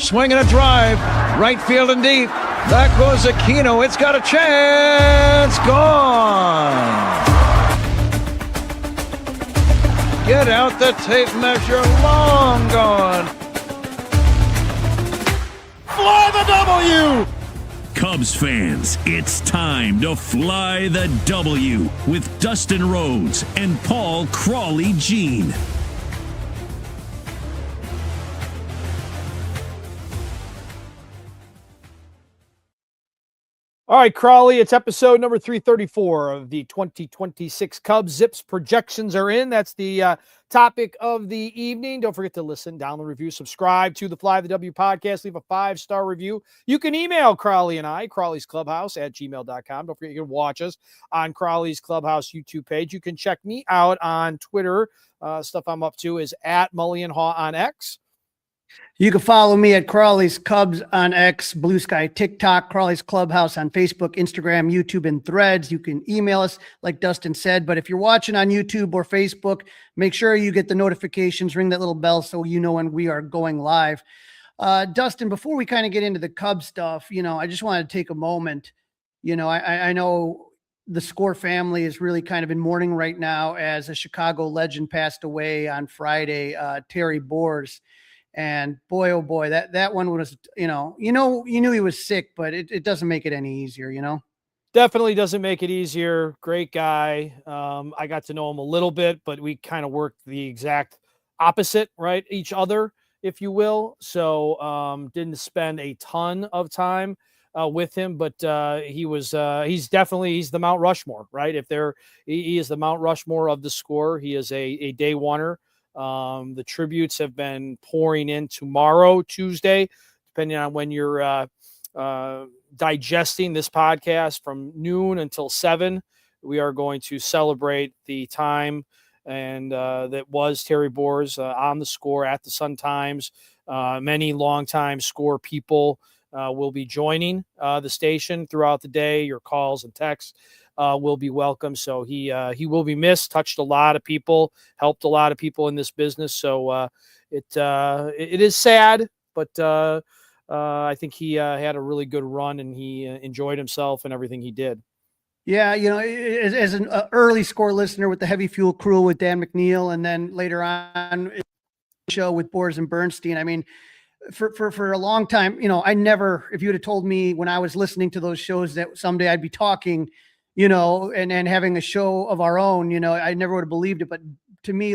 swing and a drive. Right field and deep. Back goes Aquino. It's got a chance. Gone. Get out the tape measure. Long gone. Fly the W! Cubs fans, it's time to fly the W with Dustin Rhodes and Paul Crawley-Jean. All right, Crawley, it's episode number 334 of the 2026 Cubs. Zips projections are in. That's the topic of the evening. Don't forget to listen, download, review, subscribe to the Fly the W podcast. Leave a 5-star review. You can email Crawley and I, Crawley's Clubhouse at gmail.com. Don't forget you can watch us on Crawley's Clubhouse YouTube page. You can check me out on Twitter. Stuff I'm up to is at Mullion Haw on X. You can follow me at Crawley's Cubs on X, Blue Sky, TikTok, Crawley's Clubhouse on Facebook, Instagram, YouTube, and Threads. You can email us, like Dustin said. But if you're watching on YouTube or Facebook, make sure you get the notifications, ring that little bell so you know when we are going live. Dustin, before we kind of get into the Cubs stuff, I just wanted to take a moment. I know the Score family is really kind of in mourning right now as a Chicago legend passed away on Friday, Terry Boers. And boy, oh boy, that one was, you knew he was sick, but it doesn't make it any easier, Definitely doesn't make it easier. Great guy. I got to know him a little bit, but we kind of worked the exact opposite, right? Each other, if you will. So didn't spend a ton of time with him, but he's the Mount Rushmore, right? He is the Mount Rushmore of the Score. He is a day oneer. The tributes have been pouring in tomorrow, Tuesday, depending on when you're digesting this podcast, from noon until 7. We are going to celebrate the time and that was Terry Boers on the Score at the Sun-Times. Many longtime Score people will be joining the station throughout the day. Your calls and texts will be welcome. So he will be missed, touched a lot of people, helped a lot of people in this business. So it is sad, but I think he had a really good run and he enjoyed himself and everything he did. Yeah. As an early Score listener with the Heavy Fuel Crew with Dan McNeil, and then later on show with Boers and Bernstein. I mean, for a long time, I never, if you would have told me when I was listening to those shows that someday I'd be talking, and having a show of our own, I never would have believed it. But to me,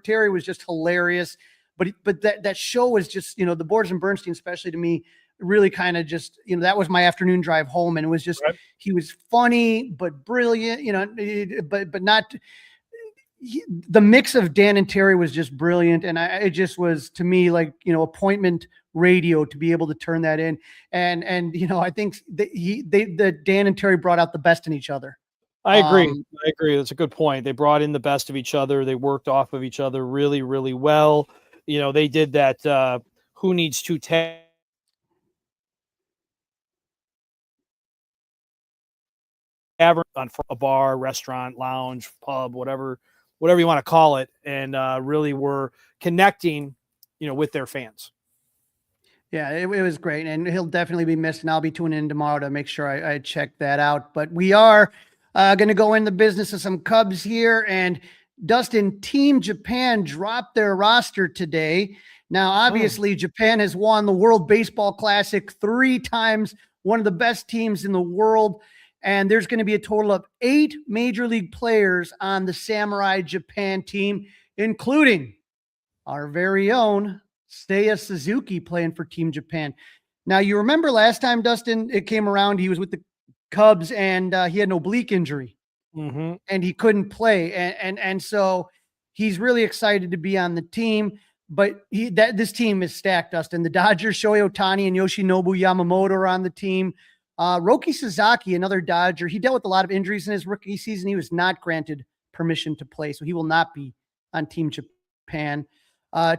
Terry was just hilarious. But that show was just, the Boers and Bernstein, especially to me, really kind of just, that was my afternoon drive home. And it was just, right. He was funny, but brilliant, but not, the mix of Dan and Terry was just brilliant. And it just was, to me, appointment radio to be able to turn that in. And I think that Dan and Terry brought out the best in each other. I agree. That's a good point. They brought in the best of each other. They worked off of each other really, really well. They did that Who Needs to Tag on a bar, restaurant, lounge, pub, whatever you want to call it, and really were connecting, with their fans. Yeah, it was great, and he'll definitely be missed, and I'll be tuning in tomorrow to make sure I check that out. But we are going to go in the business of some Cubs here, and Dustin, Team Japan dropped their roster today. Now, obviously, Japan has won the World Baseball Classic 3 times, one of the best teams in the world, and there's going to be a total of 8 Major League players on the Samurai Japan team, including our very own Seiya Suzuki playing for Team Japan. Now, you remember last time, Dustin, it came around, he was with the Cubs and he had an oblique injury and he couldn't play. And so he's really excited to be on the team, but this team is stacked, Dustin. The Dodgers, Shohei Ohtani and Yoshinobu Yamamoto are on the team. Roki Sasaki, another Dodger, he dealt with a lot of injuries in his rookie season. He was not granted permission to play, so he will not be on Team Japan.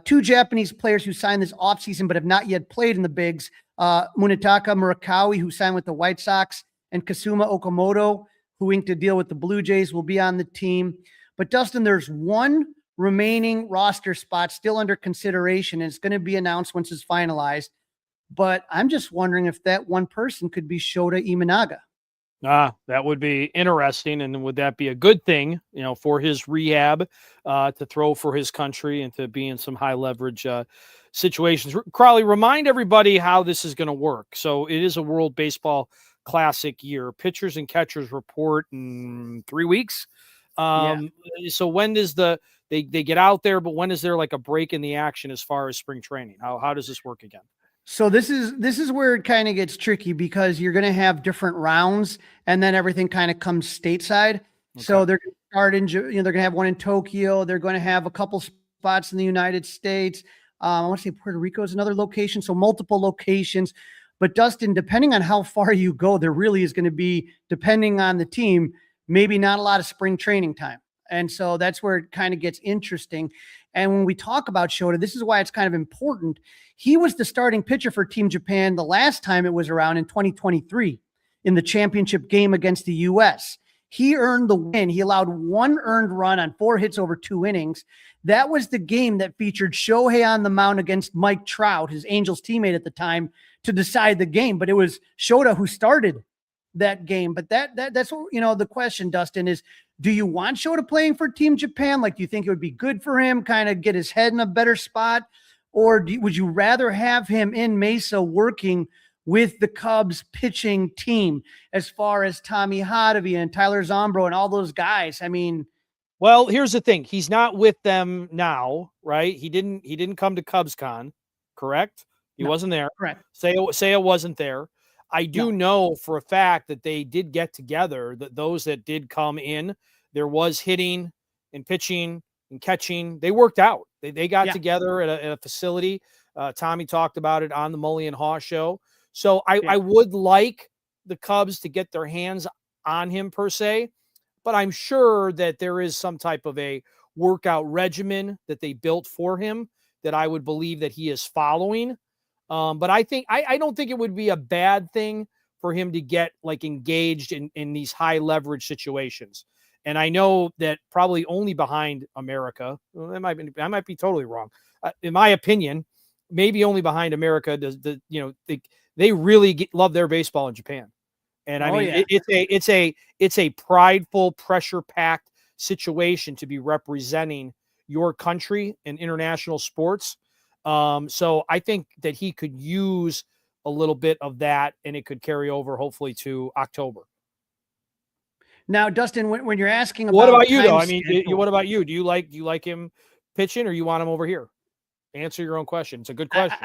2 Japanese players who signed this offseason but have not yet played in the bigs, Munetaka Murakawa, who signed with the White Sox, and Kasuma Okamoto, who inked a deal with the Blue Jays, will be on the team. But Dustin, there's one remaining roster spot still under consideration, and it's going to be announced once it's finalized. but I'm just wondering if that one person could be Shota Imanaga. That would be interesting. And would that be a good thing, for his rehab, to throw for his country and to be in some high leverage situations? Crawley, remind everybody how this is going to work. So it is a World Baseball Classic year. Pitchers and catchers report in 3 weeks. So when does they get out there, but when is there like a break in the action as far as spring training? How does this work again? So this is where it kind of gets tricky, because you're going to have different rounds and then everything kind of comes stateside. Okay. So they're going to start in, they're going to have one in Tokyo. They're going to have a couple spots in the United States. I want to say Puerto Rico is another location. So multiple locations. But Dustin, depending on how far you go, there really is going to be, depending on the team, maybe not a lot of spring training time. And so that's where it kind of gets interesting. And when we talk about Shota, this is why it's kind of important. He was the starting pitcher for Team Japan the last time it was around in 2023 in the championship game against the U.S. He earned the win. He allowed 1 earned run on 4 hits over 2 innings. That was the game that featured Shohei on the mound against Mike Trout, his Angels teammate at the time, to decide the game. But it was Shota who started that game. But that's what, the question, Dustin, is, do you want Shota playing for Team Japan? Like, do you think it would be good for him, kind of get his head in a better spot? Or would you rather have him in Mesa working with the Cubs pitching team as far as Tommy Hotovy and Tyler Zombro and all those guys? I mean, well, here's the thing. He's not with them now, right? He didn't come to CubsCon, correct? He wasn't there. Correct. Say it wasn't there. I do know for a fact that they did get together, that those that did come in, there was hitting and pitching and catching. They worked out. They got together at a facility. Tommy talked about it on the Mully and Haw show. So I would like the Cubs to get their hands on him per se, but I'm sure that there is some type of a workout regimen that they built for him that I would believe that he is following. But I don't think it would be a bad thing for him to get like engaged in these high leverage situations. And I know that probably only behind America, I might be totally wrong. In my opinion, maybe only behind America does they really love their baseball in Japan. And I mean, it's a prideful, pressure packed situation to be representing your country in international sports. So I think that he could use a little bit of that, and it could carry over hopefully to October. Now, Dustin, when you're asking about what about you though? I mean, schedule, what about you? Do you like him pitching, or you want him over here? Answer your own question. It's a good question.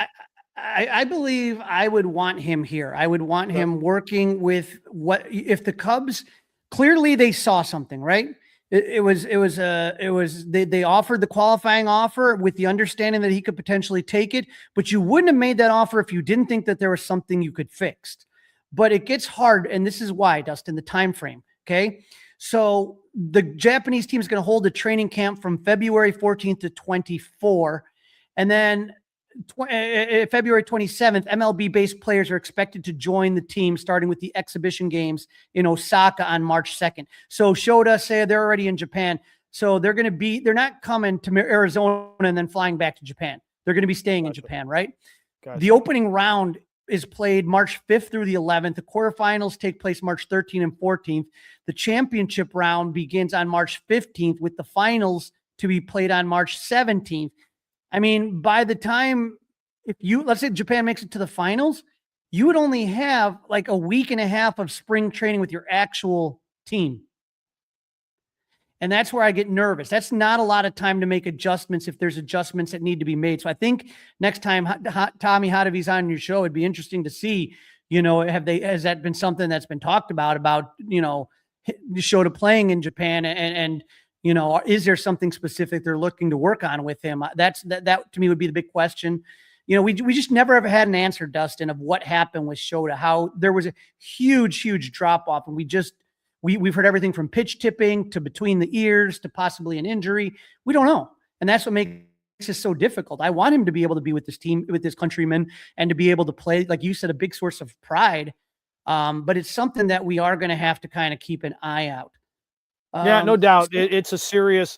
I believe I would want him here. I would want him working with if the Cubs, clearly they saw something, right? They offered the qualifying offer with the understanding that he could potentially take it, but you wouldn't have made that offer if you didn't think that there was something you could fix. But it gets hard, and this is why, Dustin, the time frame. Okay, so the Japanese team is going to hold a training camp from February 14th to 24, and then February 27th, MLB-based players are expected to join the team, starting with the exhibition games in Osaka on March 2nd. So Shota, say they're already in Japan. So they're not coming to Arizona and then flying back to Japan. They're going to be staying in Japan, right? Gotcha. The opening round is played March 5th through the 11th. The quarterfinals take place March 13th and 14th. The championship round begins on March 15th, with the finals to be played on March 17th. I mean, by the time, let's say Japan makes it to the finals, you would only have like a week and a half of spring training with your actual team. And that's where I get nervous. That's not a lot of time to make adjustments if there's adjustments that need to be made. So I think next time Tommy Hotovy's on your show, it'd be interesting to see, has that been something that's been talked about, Shota playing in Japan and is there something specific they're looking to work on with him? That to me would be the big question. We just never ever had an answer, Dustin, of what happened with Shota, how there was a huge drop off. And we've heard everything from pitch tipping to between the ears to possibly an injury. We don't know. And that's what makes it so difficult. I want him to be able to be with this team, with his countrymen, and to be able to play, like you said, a big source of pride. But it's something that we are going to have to kind of keep an eye out. Yeah, no doubt. It's a serious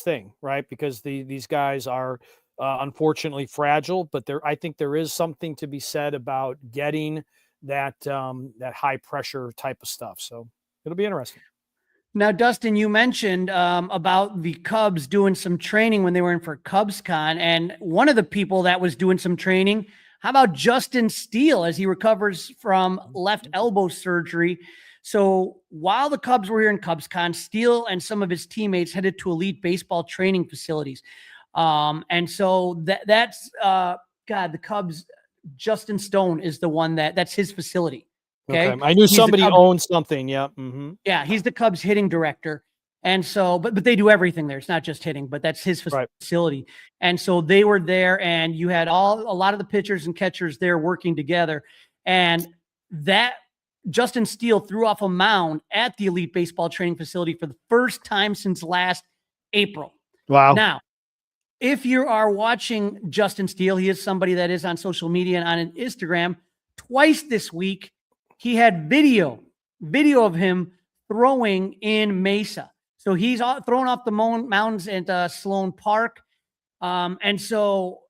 thing, right? Because these guys are unfortunately fragile, but I think there is something to be said about getting that high pressure type of stuff. So it'll be interesting. Now, Dustin, you mentioned about the Cubs doing some training when they were in for CubsCon, and one of the people that was doing some training, how about Justin Steele as he recovers from left elbow surgery? So while the Cubs were here in CubsCon, Steele and some of his teammates headed to elite baseball training facilities. And so that's the Cubs, Justin Stone is the one that's his facility. Okay. I knew somebody owned something. Yeah. Mm-hmm. Yeah. He's the Cubs hitting director. And so, but they do everything there. It's not just hitting, but that's his facility. Right. And so they were there, and you had a lot of the pitchers and catchers there working together. And that Justin Steele threw off a mound at the elite baseball training facility for the first time since last April. Wow. Now, if you are watching Justin Steele, he is somebody that is on social media and on Instagram. Twice this week, he had video of him throwing in Mesa. So he's thrown off the mountains at Sloan Park. And so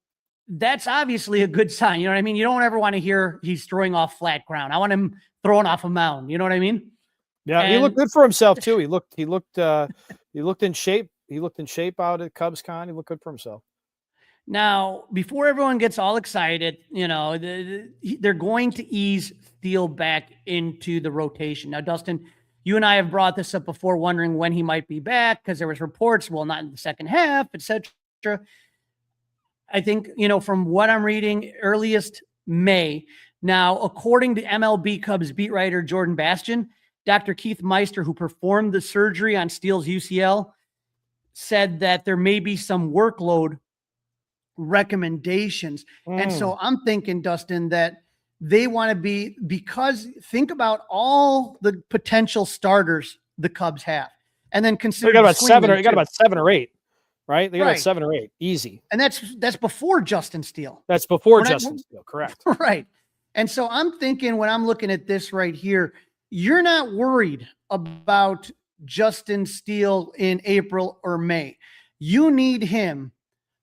that's obviously a good sign. You know what I mean? You don't ever want to hear he's throwing off flat ground. I want him throwing off a mound. You know what I mean? Yeah. He looked good for himself too. He looked in shape. He looked in shape out at CubsCon. He looked good for himself. Now, before everyone gets all excited, you know, they're going to ease Steele back into the rotation. Now, Dustin, you and I have brought this up before, wondering when he might be back, because there was reports, well, not in the second half, etc. I think, you know, from what I'm reading, earliest May. Now, according to MLB Cubs beat writer Jordan Bastian, Dr. Keith Meister, who performed the surgery on Steele's UCL, said that there may be some workload recommendations. And so I'm thinking, Dustin, that they want to be, because think about all the potential starters the Cubs have, and then consider you got about 7 or 8, right? They got about 7 or 8, easy. And that's before Justin Steele. That's before Justin Steele, correct? Right. And so I'm thinking, when I'm looking at this right here, you're not worried about Justin Steele in April or May. You need him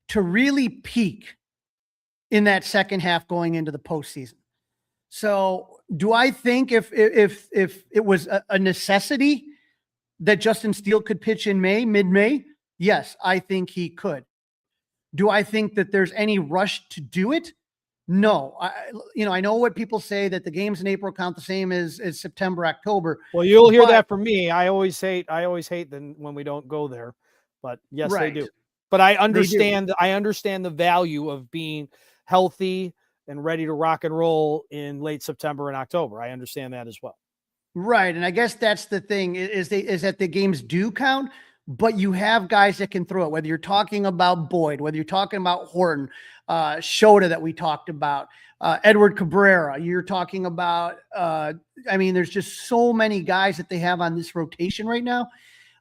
to really peak in that second half going into the postseason. So do I think if it was a necessity that Justin Steele could pitch in mid-May? Yes, I think he could. Do I think that there's any rush to do it? No. I know what people say, that the games in April count the same as September, October. Well, you'll hear that from me. I always hate when we don't go there, but yes, right. They do. But I understand the value of being healthy and ready to rock and roll in late September and October. I understand that as well. Right. And I guess that's the thing, is that the games do count, but you have guys that can throw it, whether you're talking about Boyd, whether you're talking about Horton, Shota that we talked about, Edward Cabrera, you're talking about, there's just so many guys that they have on this rotation right now.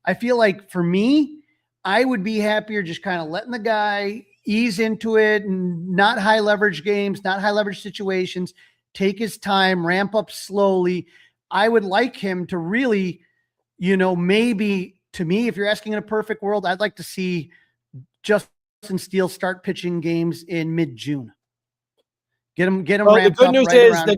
I feel like, for me, I would be happier just kind of letting the guy ease into it, and not high leverage games, not high leverage situations, take his time, ramp up slowly. I would like him to really, maybe, to me, if you're asking in a perfect world, I'd like to see Justin Steele start pitching games in mid-June. Get him. Well, the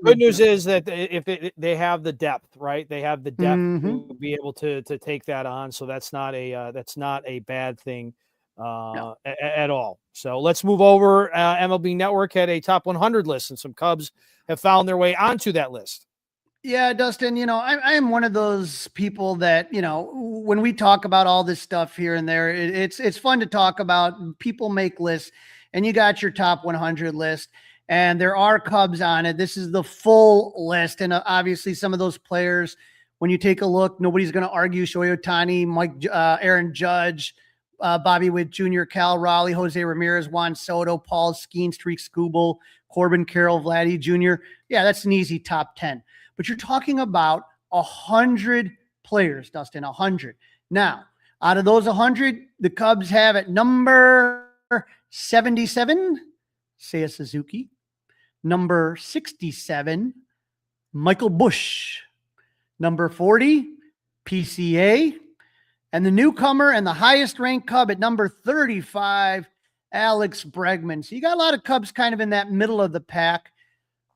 good news is that if they have the depth, right? They have the depth to be able to take that on. So that's not a bad thing at all. So let's move over. MLB Network had a top 100 list, and some Cubs have found their way onto that list. Yeah, Dustin, I am one of those people that, when we talk about all this stuff here and there, it's fun to talk about. People make lists, and you got your top 100 list, and there are Cubs on it. This is the full list. And obviously some of those players, when you take a look, nobody's going to argue Shohei Ohtani, Aaron Judge, Bobby Witt Jr., Cal Raleigh, Jose Ramirez, Juan Soto, Paul Skeens, Streak Skubal, Corbin Carroll, Vladdy Jr. Yeah, that's an easy top 10. But you're talking about 100 players, Dustin, 100. Now, out of those 100, the Cubs have at number 77, Seiya Suzuki. Number 67, Michael Busch. Number 40, PCA. And the newcomer and the highest ranked Cub at number 35, Alex Bregman. So you got a lot of Cubs kind of in that middle of the pack.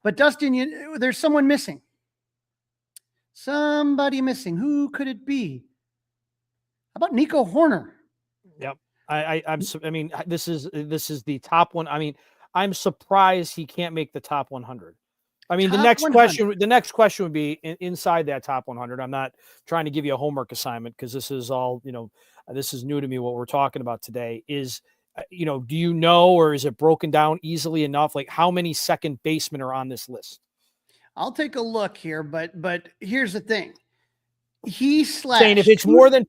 But Dustin, there's someone missing. Somebody missing. Who could it be? How about Nico Horner? Yep. I mean, this is the top one. I mean, I'm surprised he can't make the top 100. I mean, the next question would be inside that top 100. I'm not trying to give you a homework assignment because this is all, this is new to me. What we're talking about today is, do you know, or is it broken down easily enough? Like how many second basemen are on this list? I'll take a look here, but here's the thing. Saying if it's more than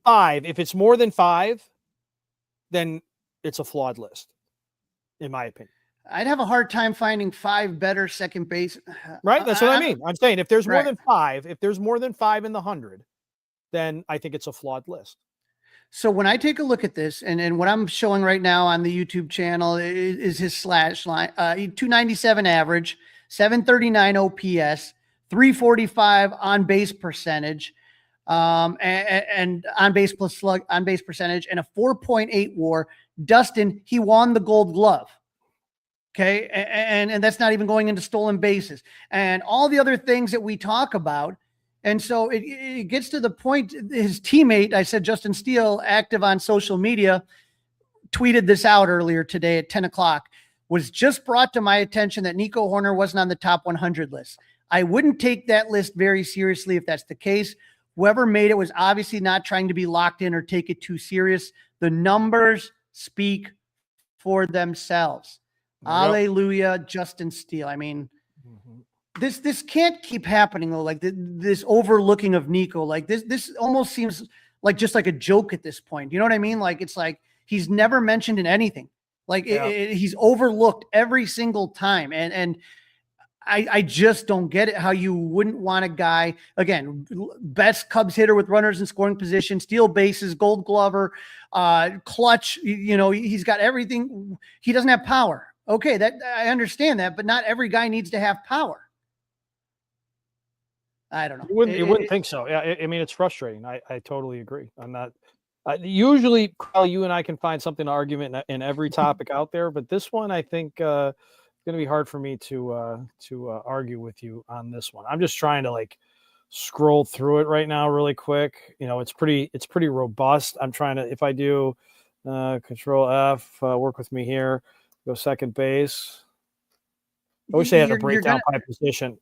five, then it's a flawed list, in my opinion. I'd have a hard time finding 5 better second base. Right. That's what I mean. I'm saying if there's more than 5, if there's more than 5 in the 100, then I think it's a flawed list. So when I take a look at this, and what I'm showing right now on the YouTube channel is his slash line, 297 average, 739 OPS, 345 on base percentage, and on base plus slug, on base percentage, and a 4.8 WAR. Dustin, he won the Gold Glove. Okay. And that's not even going into stolen bases and all the other things that we talk about. And so it gets to the point, his teammate, I said, Justin Steele, active on social media, tweeted this out earlier today at 10 o'clock, was just brought to my attention that Nico Horner wasn't on the top 100 list. I wouldn't take that list very seriously if that's the case. Whoever made it was obviously not trying to be locked in or take it too serious. The numbers speak for themselves. Hallelujah, Justin Steele. I mean, this can't keep happening though. Like this overlooking of Nico, like this almost seems like just like a joke at this point. You know what I mean? Like it's like he's never mentioned in anything. Like he's overlooked every single time, and I just don't get it. How you wouldn't want a guy, again, best Cubs hitter with runners in scoring position, steal bases, Gold Glover, clutch. He's got everything. He doesn't have power. Okay, that I understand that, but not every guy needs to have power. I don't know. You wouldn't think so. Yeah, I mean, it's frustrating. I totally agree. I'm not. Usually, Carl, you and I can find something to argument in every topic out there, but this one, I think, it's going to be hard for me to argue with you on this one. I'm just trying to scroll through it right now, really quick. It's pretty robust. I'm trying to, if I do Control F, work with me here. Go second base. I wish they had a breakdown by position,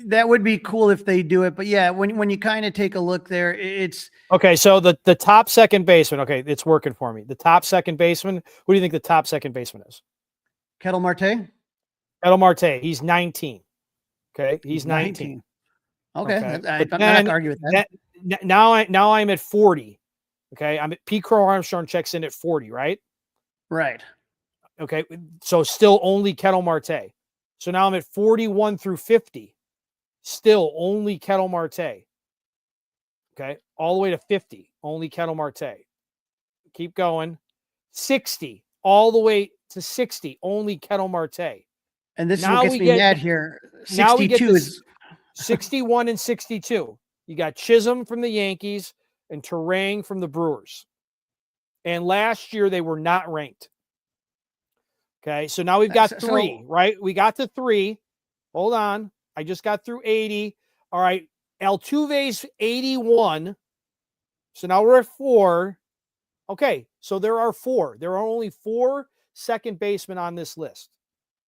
That would be cool if they do it. But yeah, when you kind of take a look there, it's okay. So the top second baseman, okay, it's working for me. The top second baseman, who do you think the top second baseman is? Ketel Marte. Ketel Marte. He's 19. Okay. He's 19. Okay. I'm not going to argue with that. Now I'm at 40. Okay. I'm at Pete Crow Armstrong checks in at 40, right? Right. Okay. So still only Ketel Marte. So now I'm at 41 through 50. Still only Ketel Marte. Okay. All the way to 50. Only Ketel Marte. Keep going. 60. All the way to 60. Only Ketel Marte. And this is what gets me mad here. 62 is 61 and 62. You got Chisholm from the Yankees and Terang from the Brewers. And last year they were not ranked. Okay, so now we've got 3, right? We got to 3. Hold on. I just got through 80. All right. Altuve's 81. So now we're at 4. Okay, so there are 4. There are only 4 second basemen on this list.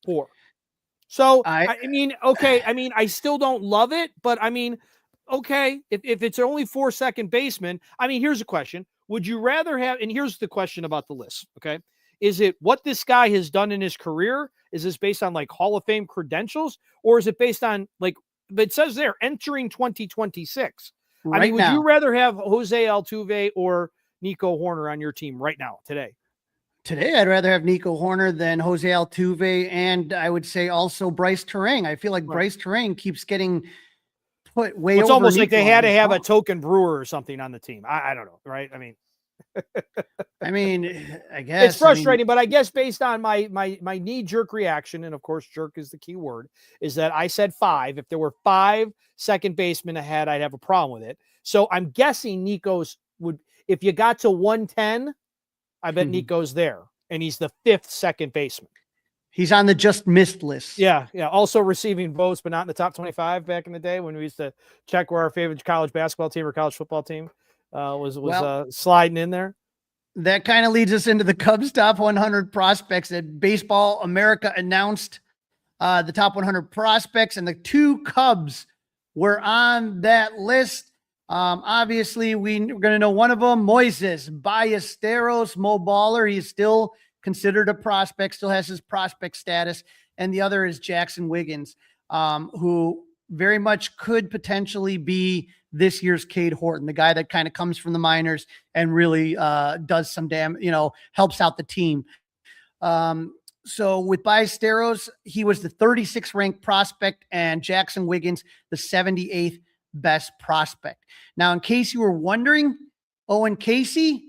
4. So, I mean, okay. I mean, I still don't love it, but I mean, okay, if it's only 4 second basemen, I mean, here's a question. Would you rather have, and here's the question about the list, okay? Is it what this guy has done in his career? Is this based on Hall of Fame credentials? Or is it based on but it says there entering 2026. Right, I mean, would you rather have Jose Altuve or Nico Horner on your team right now, today? Today, I'd rather have Nico Horner than Jose Altuve. And I would say also Bryce Terang. I feel like Bryce Terang keeps getting put way over. It's almost Nico like they had to have a token Brewer or something on the team. I don't know. Right. I mean, I guess it's frustrating, but I guess based on my knee-jerk reaction, and of course, jerk is the key word, is that I said 5. If there were 5 second basemen ahead, I'd have a problem with it. So I'm guessing Nico's would, if you got to 110, I bet Nico's there. and he's the 5th second baseman. He's on the just missed list. Yeah. Also receiving votes, but not in the top 25 back in the day when we used to check where our favorite college basketball team or college football team was sliding in there. That kind of leads us into the Cubs top 100 prospects that Baseball America announced the top 100 prospects, and the 2 Cubs were on that list. Obviously, we're going to know one of them, Moises Ballesteros, Mo Baller. He's still considered a prospect, still has his prospect status. And the other is Jackson Wiggins, who very much could potentially be this year's Cade Horton, the guy that kind of comes from the minors and really does some helps out the team. So with Ballesteros, he was the 36th ranked prospect, and Jackson Wiggins, the 78th best prospect. Now, in case you were wondering, Owen Casey,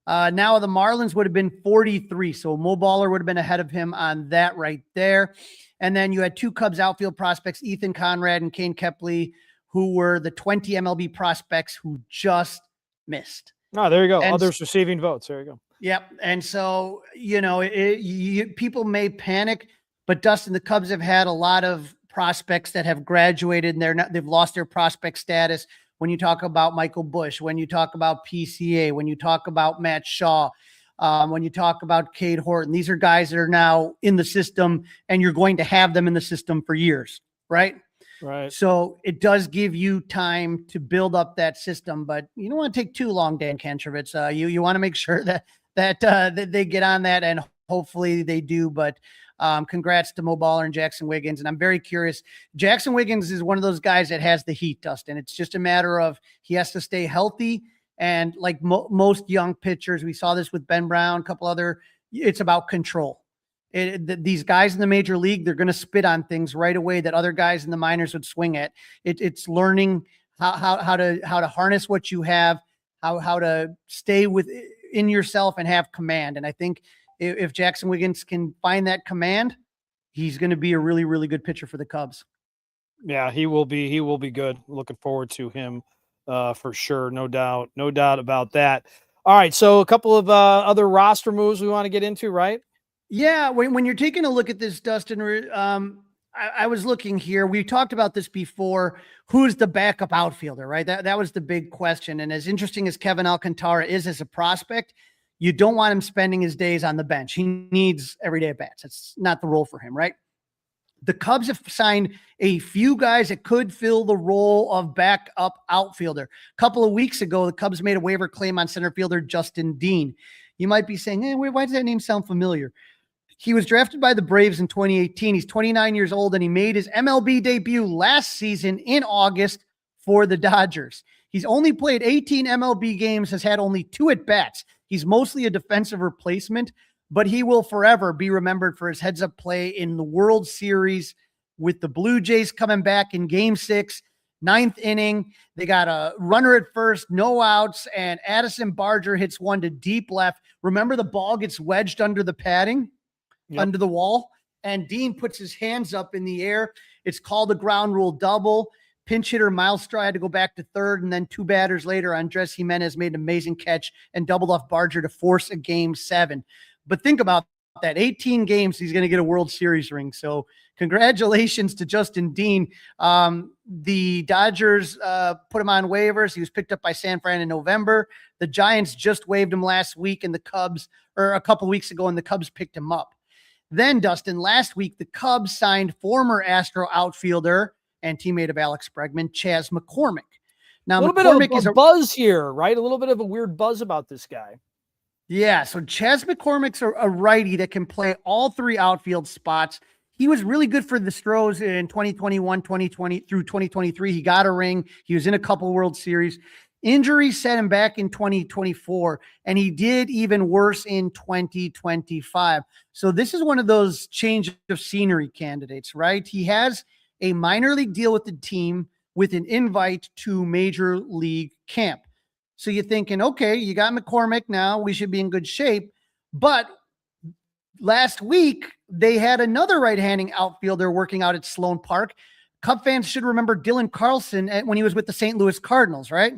now the Marlins would have been 43. So Mo Baller would have been ahead of him on that right there. And then you had 2 Cubs outfield prospects, Ethan Conrad and Kane Kepley, who were the 20 MLB prospects who just missed. Oh, there you go. And others receiving votes. There you go. Yep. And so, people may panic, but Dustin, the Cubs have had a lot of prospects that have graduated and they've lost their prospect status. When you talk about Michael Bush, when you talk about PCA, when you talk about Matt Shaw, when you talk about Cade Horton, these are guys that are now in the system, and you're going to have them in the system for years, right? Right. So it does give you time to build up that system, but you don't want to take too long, Dan Kanchovitz. You want to make sure that they get on that, and hopefully they do. But congrats to Mo Baller and Jackson Wiggins. And I'm very curious. Jackson Wiggins is one of those guys that has the heat, Dustin. It's just a matter of he has to stay healthy. And like most young pitchers, we saw this with Ben Brown, a couple other, it's about control. These guys in the major league, they're going to spit on things right away that other guys in the minors would swing at. It's learning how to harness what you have, how to stay in yourself and have command. And I think if Jackson Wiggins can find that command, he's going to be a really, really good pitcher for the Cubs. Yeah, he will be good. Looking forward to him for sure. No doubt about that. All right. So a couple of other roster moves we want to get into, right? Yeah. When you're taking a look at this, Dustin, I was looking here. We talked about this before. Who's the backup outfielder, right? That was the big question. And as interesting as Kevin Alcantara is as a prospect, you don't want him spending his days on the bench. He needs everyday at bats. It's not the role for him, right? The Cubs have signed a few guys that could fill the role of backup outfielder. A couple of weeks ago, the Cubs made a waiver claim on center fielder Justin Dean. You might be saying, hey, why does that name sound familiar? He was drafted by the Braves in 2018. He's 29 years old, and he made his MLB debut last season in August for the Dodgers. He's only played 18 MLB games, has had only 2 at-bats. He's mostly a defensive replacement, but he will forever be remembered for his heads-up play in the World Series with the Blue Jays coming back in Game 6, 9th inning. They got a runner at first, no outs, and Addison Barger hits one to deep left. Remember, the ball gets wedged under the padding, under the wall, and Dean puts his hands up in the air. It's called a ground rule double. Pinch hitter Milestra had to go back to third, and then 2 batters later, Andres Jimenez made an amazing catch and doubled off Barger to force a Game 7. But think about that. 18 games, he's going to get a World Series ring. So congratulations to Justin Dean. The Dodgers put him on waivers. He was picked up by San Fran in November. The Giants just waived him last week, and the Cubs, or a couple weeks ago, and the Cubs picked him up. Then, Dustin, last week, the Cubs signed former Astro outfielder and teammate of Alex Bregman, Chas McCormick. Now, a little McCormick bit of a buzz here, right? A little bit of a weird buzz about this guy. Yeah, so Chas McCormick's a righty that can play all 3 outfield spots. He was really good for the Stros in 2021, 2020 through 2023. He got a ring. He was in a couple World Series. Injury set him back in 2024, and he did even worse in 2025. So this is one of those change of scenery candidates, right? He has a minor league deal with the team with an invite to major league camp. So you're thinking, okay, you got McCormick now. We should be in good shape. But last week, they had another right-handing outfielder working out at Sloan Park. Cub fans should remember Dylan Carlson when he was with the St. Louis Cardinals, right?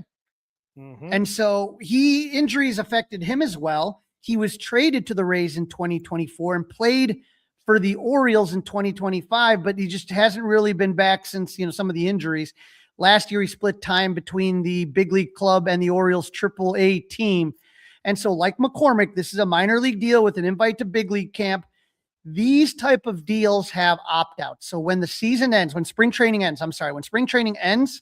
Mm-hmm. And so injuries affected him as well. He was traded to the Rays in 2024 and played for the Orioles in 2025, but he just hasn't really been back since, some of the injuries. Last year, he split time between the big league club and the Orioles AAA team. And so like McCormick, this is a minor league deal with an invite to big league camp. These type of deals have opt-outs. So when the season ends, when spring training ends,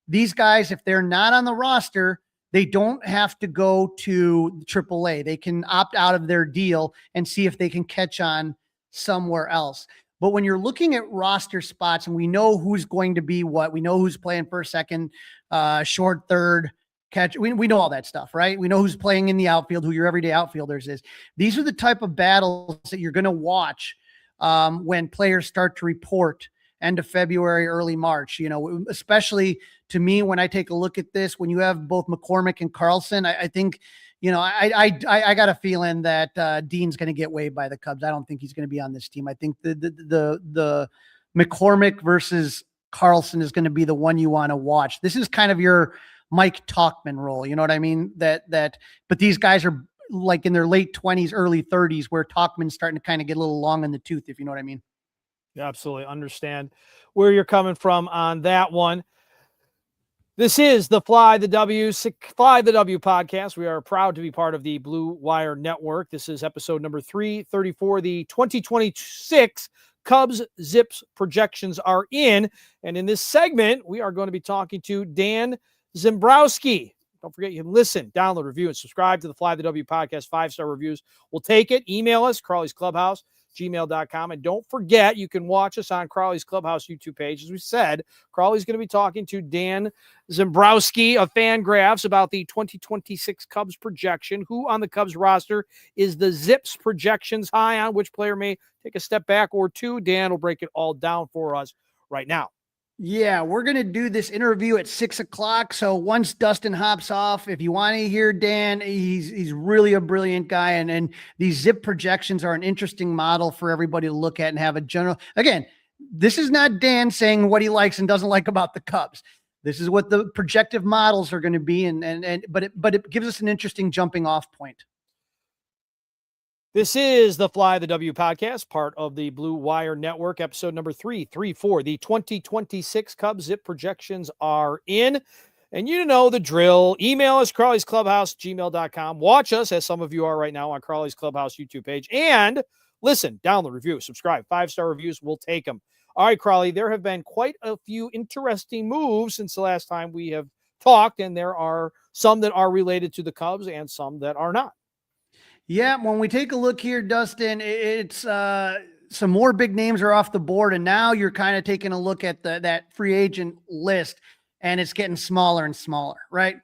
these guys, if they're not on the roster, they don't have to go to AAA. They can opt out of their deal and see if they can catch on somewhere else. But when you're looking at roster spots and we know who's going to be what, we know who's playing first, second, short, third, catch. We know all that stuff, right? We know who's playing in the outfield, who your everyday outfielders is. These are the type of battles that you're going to watch when players start to report end of February, early March, especially to me, when I take a look at this, when you have both McCormick and Carlson, I think, I got a feeling that Dean's going to get waived by the Cubs. I don't think he's going to be on this team. I think the McCormick versus Carlson is going to be the one you want to watch. This is kind of your Mike Tauchman role. You know what I mean? But these guys are like in their late 20s, early 30s, where Tauchman's starting to kind of get a little long in the tooth, if you know what I mean. Yeah, absolutely understand where you're coming from on that one. This is the Fly the W podcast. We are proud to be part of the Blue Wire Network. This is episode number 334. The 2026 Cubs Zips projections are in. And in this segment, we are going to be talking to Dan Szymborski. Don't forget, you can listen, download, review, and subscribe to the Fly the W podcast. 5-star reviews. We'll take it. Email us, Crawley's Clubhouse, gmail.com. And don't forget, you can watch us on Crawley's Clubhouse YouTube page. As we said, Crawley's going to be talking to Dan Szymborski of Fangraphs about the 2026 Cubs projection. Who on the Cubs roster is the Zips projections high on? Which player may take a step back or two? Dan will break it all down for us right now. Yeah, we're going to do this interview at 6:00. So once Dustin hops off, if you want to hear Dan, he's really a brilliant guy. And these Zip projections are an interesting model for everybody to look at and have a general. Again, this is not Dan saying what he likes and doesn't like about the Cubs. This is what the projective models are going to be. But it gives us an interesting jumping off point. This is the Fly the W podcast, part of the Blue Wire Network, episode number 334. The 2026 Cubs Zip projections are in. And you know the drill. Email us, Crawley's Clubhouse, gmail.com. Watch us, as some of you are right now, on Crawley's Clubhouse YouTube page. And listen, download, review, subscribe. 5-star reviews, we'll take them. All right, Crawley, there have been quite a few interesting moves since the last time we have talked, and there are some that are related to the Cubs and some that are not. Yeah, when we take a look here, Dustin, it's some more big names are off the board, and now you're kind of taking a look at that free agent list, and it's getting smaller and smaller, right?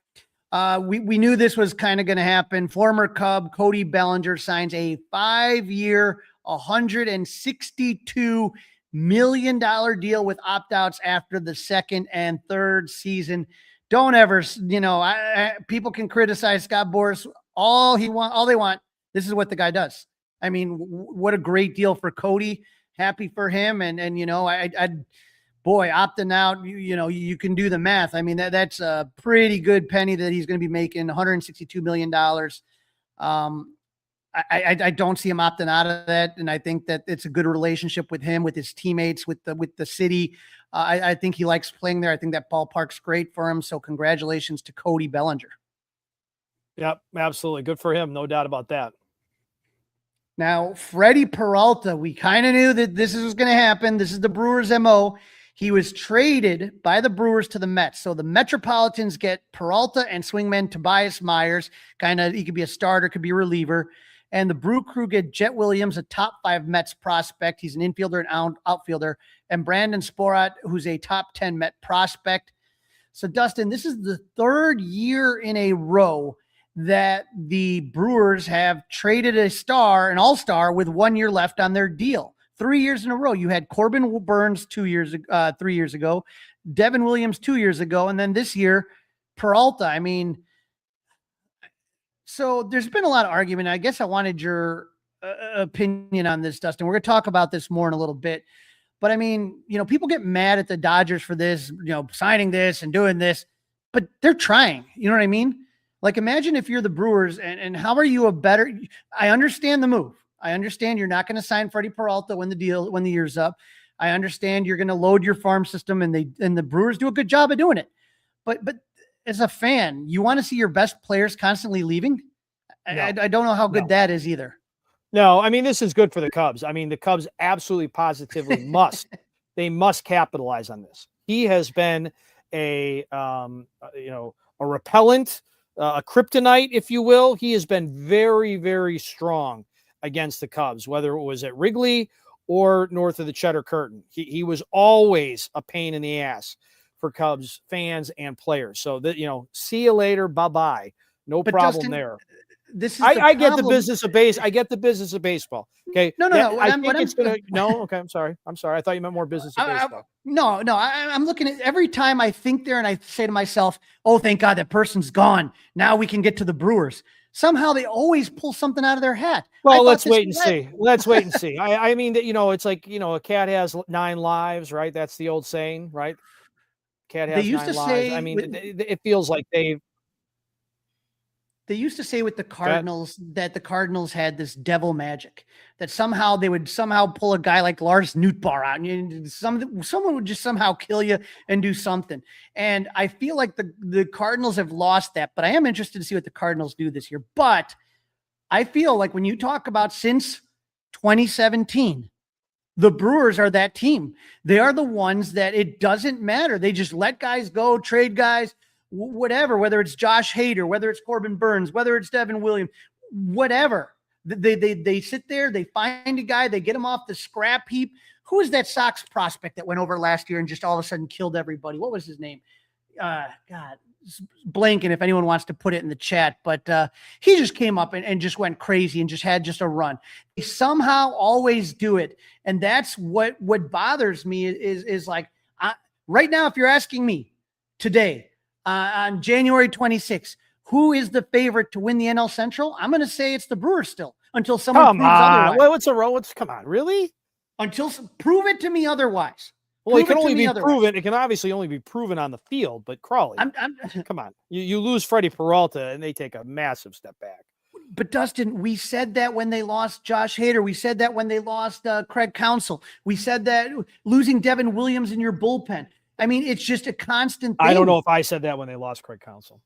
We knew this was kind of going to happen. Former Cub Cody Bellinger signs a 5-year, $162 million deal with opt-outs after the second and third season. Don't ever, people can criticize Scott Boras all they want. This is what the guy does. I mean, what a great deal for Cody. Happy for him. And opting out, you can do the math. I mean, that's a pretty good penny that he's going to be making, $162 million. I don't see him opting out of that. And I think that it's a good relationship with him, with his teammates, with the city. I think he likes playing there. I think that ballpark's great for him. So congratulations to Cody Bellinger. Yep, absolutely. Good for him. No doubt about that. Now, Freddie Peralta, we kind of knew that this was going to happen. This is the Brewers' MO. He was traded by the Brewers to the Mets. So the Metropolitans get Peralta and swingman Tobias Myers. He could be a starter, could be a reliever. And the Brew Crew get Jet Williams, a top 5 Mets prospect. He's an infielder and outfielder. And Brandon Sporat, who's a top 10 Met prospect. So, Dustin, this is the 3rd year in a row that the Brewers have traded an all-star with 1 year left on their deal. 3 years in a row. You had Corbin Burns 3 years ago, Devin Williams 2 years ago, and then this year, Peralta. I mean, so there's been a lot of argument. I guess I wanted your opinion on this, Dustin. We're going to talk about this more in a little bit. But I mean, people get mad at the Dodgers for this, signing this and doing this, but they're trying. You know what I mean? Like, imagine if you're the Brewers and how are you a better, I understand the move. I understand you're not going to sign Freddie Peralta when the year's up. I understand you're going to load your farm system and the Brewers do a good job of doing it. But as a fan, you want to see your best players constantly leaving? No. I don't know how good that is either. No, I mean, this is good for the Cubs. I mean, the Cubs absolutely positively they must capitalize on this. He has been a repellent, a kryptonite, if you will. He has been very, very strong against the Cubs, whether it was at Wrigley or north of the Cheddar Curtain. He was always a pain in the ass for Cubs fans and players. So that, see you later. Bye-bye. No problem, Justin, there. This is I get the business of base. I get the business of baseball. Okay. No. No. Okay. I'm sorry. I thought you meant more business of baseball. No. I'm looking at every time I think there and I say to myself, oh, thank God that person's gone. Now we can get to the Brewers. Somehow they always pull something out of their hat. Well, let's wait and see. Let's wait and see. I mean, that, it's like, a cat has 9 lives, right? That's the old saying, right? Cat has 9 lives. I mean, it feels like They used to say with the Cardinals that the Cardinals had this devil magic, that somehow they would pull a guy like Lars Nootbaar out and someone would just somehow kill you and do something. And I feel like the Cardinals have lost that, but I am interested to see what the Cardinals do this year. But I feel like when you talk about since 2017, the Brewers are that team. They are the ones that it doesn't matter. They just let guys go, trade guys, whatever, whether it's Josh Hader, whether it's Corbin Burns, whether it's Devin Williams, whatever. They sit there, they find a guy, they get him off the scrap heap. Who is that Sox prospect that went over last year and just all of a sudden killed everybody? What was his name? God, blanking if anyone wants to put it in the chat, but he just came up and just went crazy and just had just a run. They somehow always do it. And that's what bothers me is like, right now, if you're asking me today, on January 26th, who is the favorite to win the NL Central? I'm going to say it's the Brewers still until someone proves otherwise. Come on, really? Prove it to me otherwise. Well, it can only be proven. It can obviously only be proven on the field. But Crawley, come on, you lose Freddie Peralta and they take a massive step back. But Dustin, we said that when they lost Josh Hader. We said that when they lost Craig Counsell. We said that losing Devin Williams in your bullpen. I mean, it's just a constant thing. I don't know if I said that when they lost Craig Counsell.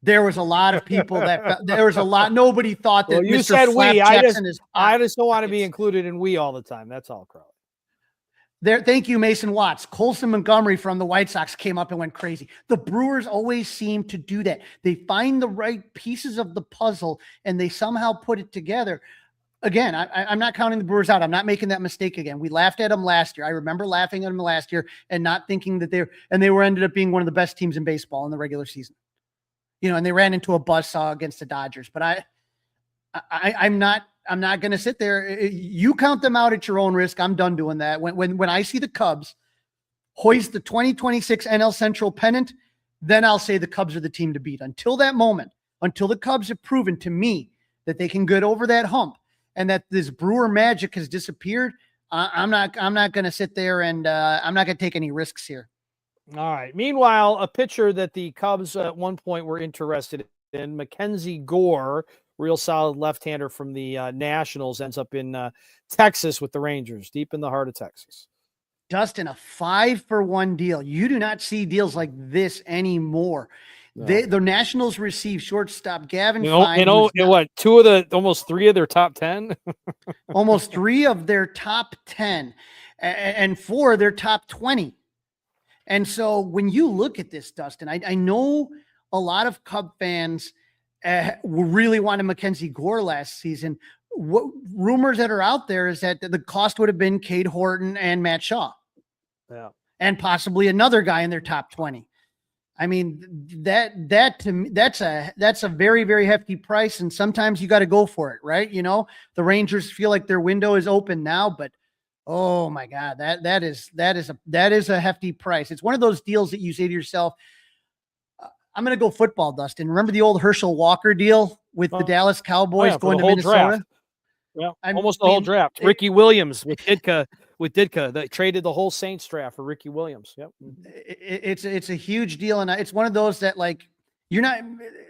There was a lot of people nobody thought that. Well, you Mr. said Flap we. Jackson I just don't want to be included in we all the time. That's all, Crowley. There, thank you, Mason Watts. Colson Montgomery from the White Sox came up and went crazy. The Brewers always seem to do that. They find the right pieces of the puzzle and they somehow put it together. Again, I'm not counting the Brewers out. I'm not making that mistake again. We laughed at them last year. I remember laughing at them last year and not thinking that they ended up being one of the best teams in baseball in the regular season. And they ran into a buzzsaw against the Dodgers. But I'm not going to sit there. You count them out at your own risk. I'm done doing that. When I see the Cubs hoist the 2026 NL Central pennant, then I'll say the Cubs are the team to beat. Until that moment, until the Cubs have proven to me that they can get over that hump, and that this Brewer magic has disappeared, I'm not going to sit there and I'm not going to take any risks here. All right. Meanwhile, a pitcher that the Cubs at one point were interested in, Mackenzie Gore, real solid left-hander from the Nationals, ends up in Texas with the Rangers, deep in the heart of Texas. Dustin, a 5-for-1 deal. You do not see deals like this anymore. No. The Nationals received shortstop Gavin Fine. Almost 3 of their top 10? Almost 3 of their top 10 and 4 of their top 20. And so when you look at this, Dustin, I know a lot of Cub fans really wanted Mackenzie Gore last season. What rumors that are out there is that the cost would have been Cade Horton and Matt Shaw. Yeah. And possibly another guy in their top 20. I mean, that to me, that's a very, very hefty price. And sometimes you got to go for it, right? The Rangers feel like their window is open now, but oh my God, that is a hefty price. It's one of those deals that you say to yourself, I'm going to go football, Dustin. Remember the old Herschel Walker deal with the Dallas Cowboys going to Minnesota? Draft. Yeah, almost the whole draft. Ricky Williams with Ditka, that traded the whole Saints draft for Ricky Williams. Yep. It's a huge deal. And it's one of those that, like, you're not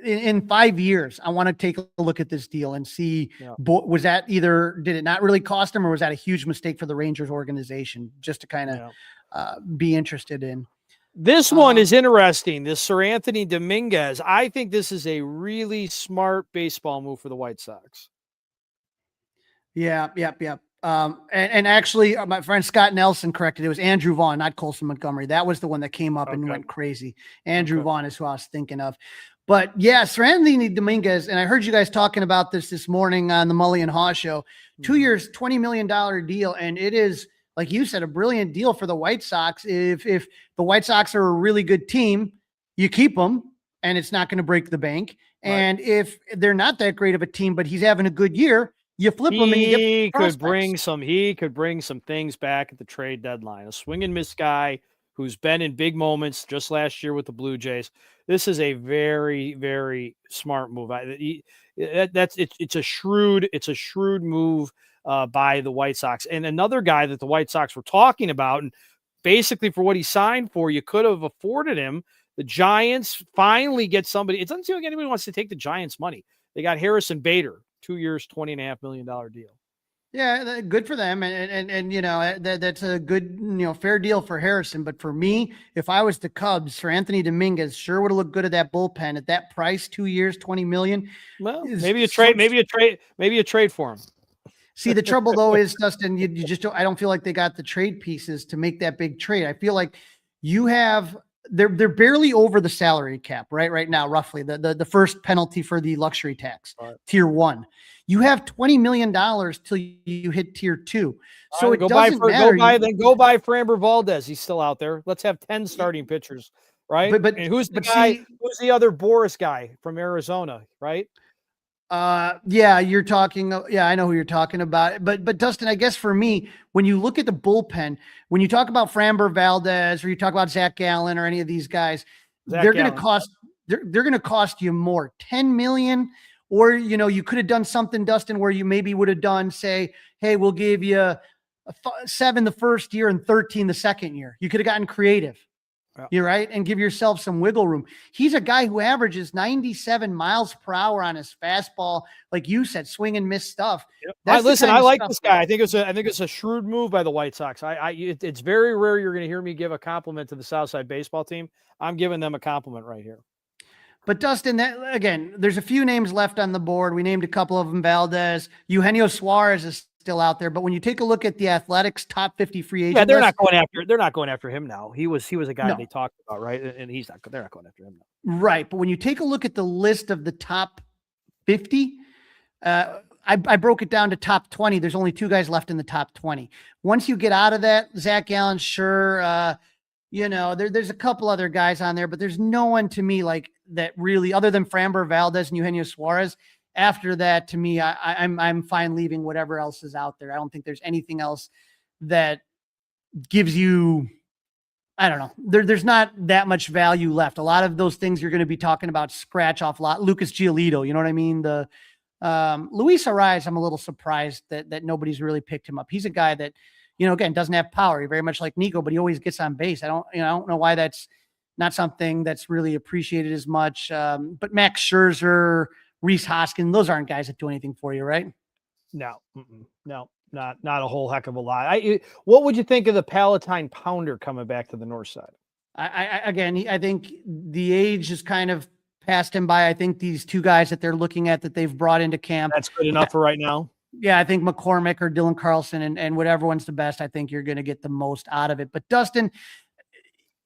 in 5 years. I want to take a look at this deal and see, was that did it not really cost him, or was that a huge mistake for the Rangers organization, just to kind of be interested in. This one is interesting. This Sir Anthony Dominguez. I think this is a really smart baseball move for the White Sox. Yeah. And actually, my friend Scott Nelson corrected. It was Andrew Vaughn, not Colson Montgomery. That was the one that came up and went crazy. Andrew Vaughn is who I was thinking of. But yeah, Sir Anthony Dominguez, and I heard you guys talking about this morning on the Mully and Haw show. 2 years, $20 million deal, and it is, like you said, a brilliant deal for the White Sox. If the White Sox are a really good team, you keep them, and it's not going to break the bank. Right. And if they're not that great of a team, but he's having a good year, you flip him and you get he could bring some things back at the trade deadline. A swing and miss guy who's been in big moments just last year with the Blue Jays. This is a very, very smart move. It's a shrewd move by the White Sox. And another guy that the White Sox were talking about, and basically for what he signed for, you could have afforded him. The Giants finally get somebody. It doesn't seem like anybody wants to take the Giants' money. They got Harrison Bader. 2 years, $20.5 million deal. Yeah, good for them, and that's a good fair deal for Harrison. But for me, if I was the Cubs, for Anthony Dominguez, sure would have looked good at that bullpen at that price. 2 years, $20 million. Well, maybe a trade for him. See, the trouble though is, Dustin, you just don't. I don't feel like they got the trade pieces to make that big trade. I feel like you have. They're barely over the salary cap right now, roughly the first penalty for the luxury tax, tier 1. You have $20 million till you hit tier 2. So it doesn't matter. Go buy Framber Valdez. He's still out there. Let's have 10 starting pitchers, right? But and who's the guy? Who's the other Boris guy from Arizona, right? You're talking. Yeah, I know who you're talking about. But Dustin, I guess for me, when you look at the bullpen, when you talk about Framber Valdez or you talk about Zach Gallen or any of these guys, they're going to cost. They're going to cost you more, $10 million. Or you could have done something, Dustin, where you maybe would have done, say, hey, we'll give you 7 the first year and 13 the second year. You could have gotten creative. You're right. And give yourself some wiggle room. He's a guy who averages 97 miles per hour on his fastball. Like you said, swing and miss stuff. Yep. Listen, I like this guy. I think it's a shrewd move by the White Sox. It's very rare you're going to hear me give a compliment to the Southside baseball team. I'm giving them a compliment right here. But Dustin, again, there's a few names left on the board. We named a couple of them. Valdez, Eugenio Suarez is still out there. But when you take a look at the Athletics top 50 free agent, they're not going after him now. He was a guy they talked about, right? And they're not going after him now. Right. But when you take a look at the list of the top 50, I broke it down to top 20. There's only 2 guys left in the top 20. Once you get out of that, Zach Gallen, sure. There's a couple other guys on there, but there's no one to me like that really, other than Framber Valdez and Eugenio Suarez. After that, to me, I'm fine leaving whatever else is out there. I don't think there's anything else that gives you, I don't know. There's not that much value left. A lot of those things you're going to be talking about scratch off lot. Lucas Giolito, you know what I mean? The Luis Arias, I'm a little surprised that nobody's really picked him up. He's a guy that, again, doesn't have power. He's very much like Nico, but he always gets on base. I don't know why that's not something that's really appreciated as much. But Max Scherzer, Rhys Hoskins, those aren't guys that do anything for you, right? No, not a whole heck of a lot. What would you think of the Palatine Pounder coming back to the north side? I think the age has kind of passed him by. I think these 2 guys that they're looking at that they've brought into camp. That's good enough for right now. Yeah, I think McCormick or Dylan Carlson and whatever one's the best, I think you're going to get the most out of it. But Dustin,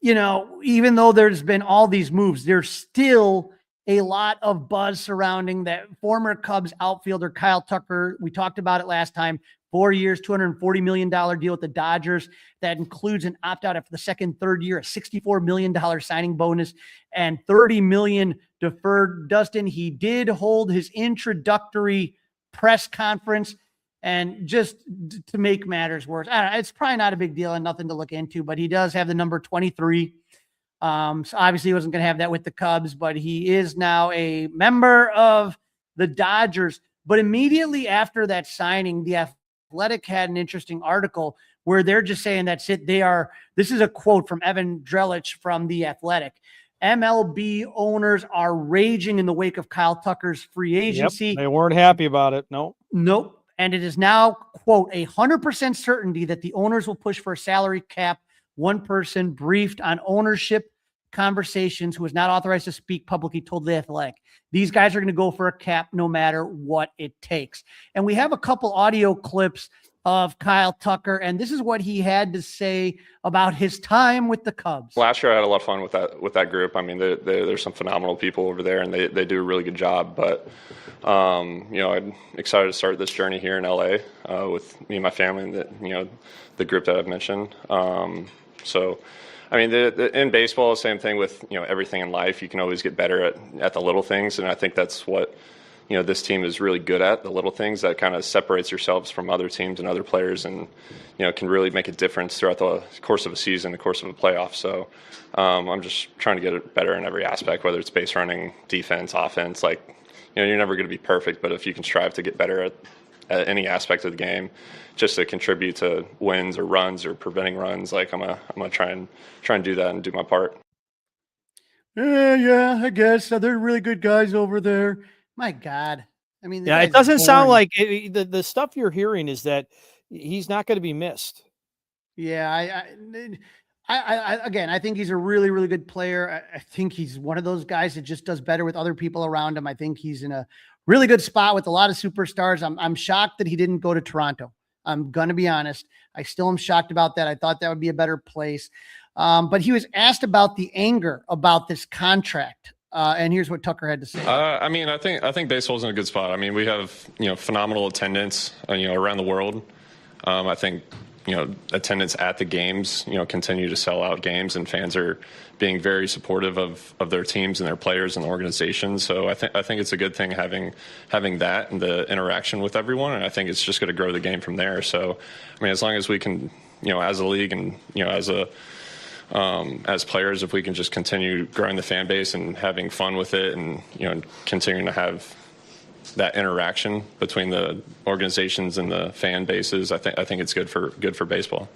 even though there's been all these moves, there's still a lot of buzz surrounding that former Cubs outfielder Kyle Tucker. We talked about it last time. 4 years, $240 million deal with the Dodgers. That includes an opt-out after the second, third year, a $64 million signing bonus, and $30 million deferred. Dustin, he did hold his introductory press conference, and just to make matters worse, it's probably not a big deal and nothing to look into, but he does have the number 23. So obviously he wasn't going to have that with the Cubs, but he is now a member of the Dodgers. But immediately after that signing, the Athletic had an interesting article where they're just saying that's it. This is a quote from Evan Drellich from the Athletic. MLB owners are raging in the wake of Kyle Tucker's free agency. Yep, they weren't happy about it. Nope. And it is now, quote, 100% certainty that the owners will push for a salary cap. One person briefed on ownership conversations who is not authorized to speak publicly told The Athletic, these guys are going to go for a cap no matter what it takes. And we have a couple audio clips of Kyle Tucker, and this is what he had to say about his time with the Cubs. Last year, I had a lot of fun with that group. I mean, there's some phenomenal people over there, and they do a really good job. But I'm excited to start this journey here in LA with me and my family, and the group that I've mentioned. So, I mean, in baseball, same thing with everything in life. You can always get better at the little things, and I think that's what this team is really good at, the little things that kind of separates yourselves from other teams and other players, and can really make a difference throughout the course of a season, the course of a playoff. So I'm just trying to get it better in every aspect, whether it's base running, defense, offense. Like you're never going to be perfect, but if you can strive to get better at any aspect of the game, just to contribute to wins or runs or preventing runs, like I'm gonna try and do that and do my part. Yeah, I guess they're really good guys over there. My God. I mean, it doesn't sound like the stuff you're hearing is that he's not going to be missed. Yeah. I think he's a really, really good player. I think he's one of those guys that just does better with other people around him. I think he's in a really good spot with a lot of superstars. I'm shocked that he didn't go to Toronto. I'm going to be honest. I still am shocked about that. I thought that would be a better place. But he was asked about the anger about this contract. And here's what Tucker had to say. I mean, I think baseball's in a good spot. I mean, we have, phenomenal attendance, around the world. I think, attendance at the games, continue to sell out games, and fans are being very supportive of their teams and their players and the organization. So I think it's a good thing having that and the interaction with everyone. And I think it's just going to grow the game from there. So, I mean, as long as we can, as a league and, as players, if we can just continue growing the fan base and having fun with it, and continuing to have that interaction between the organizations and the fan bases, I think it's good for baseball.